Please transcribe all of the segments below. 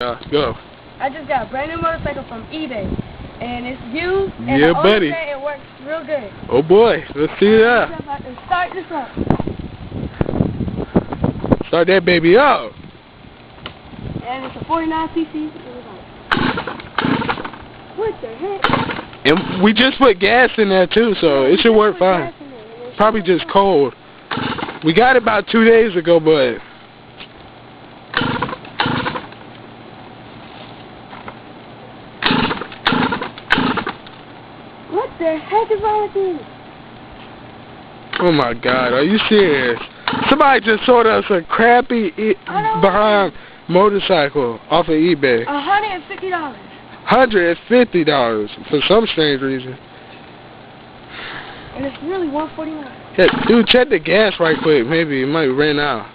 Go. I just got a brand new motorcycle from eBay, and it's used, and Yeah, I buddy. say it works real good. Oh boy, let's see that. Start this up. Start that baby up. And it's a 49cc. What the heck? And we just put gas in there too, so it should work fine. Probably just cold. We got it about 2 days ago, but what the heck is wrong with this? oh my God, are you serious? Somebody just sold us a crappy behind motorcycle off of eBay. $150. $150 for some strange reason. And it's really $149. Hey, dude, check the gas right quick. Maybe it might run out.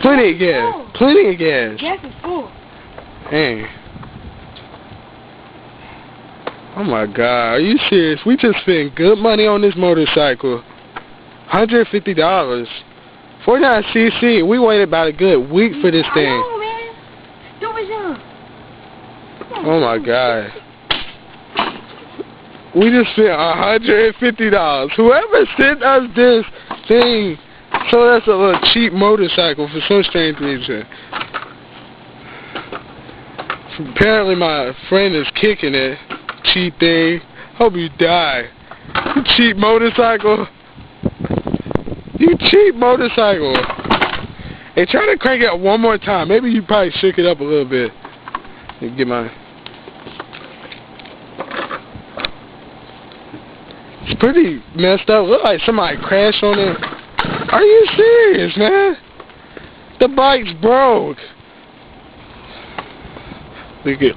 Plenty of gas. Plenty of gas. Gas is full. Dang. Oh my God, are you serious? We just spent good money on this motorcycle. $150. 49cc. We waited about a good week for this thing. I know, man. Stupid young. Oh my God. We just spent $150. Whoever sent us this thing sold us a little cheap motorcycle for some strange reason. Apparently my friend is kicking it. Cheap thing. Hope you die. You cheap motorcycle. You cheap motorcycle. Hey, try to crank it up one more time. Maybe you probably shook it up a little bit. Let me get mine. It's pretty messed up. Look like somebody crashed on it. Are you serious, man? The bike's broke. Look at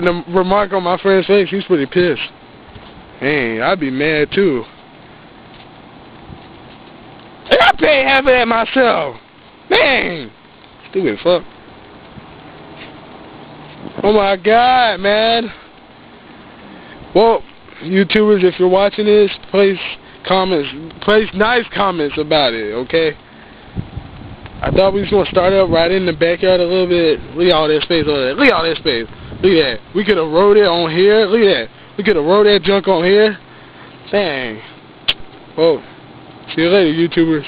the remark on my friend's face. He's pretty pissed. Hey, I'd be mad too. And I pay half of that myself. Man, stupid fuck. Oh my God, man. Well, YouTubers, if you're watching this, place nice comments about it, okay? I thought we was gonna start up right in the backyard a little bit. Look at all that space over there. Look at all that space. Look at that. We could have rode it on here. Look at that. We could have rode that junk on here. Dang. Well, see you later, YouTubers.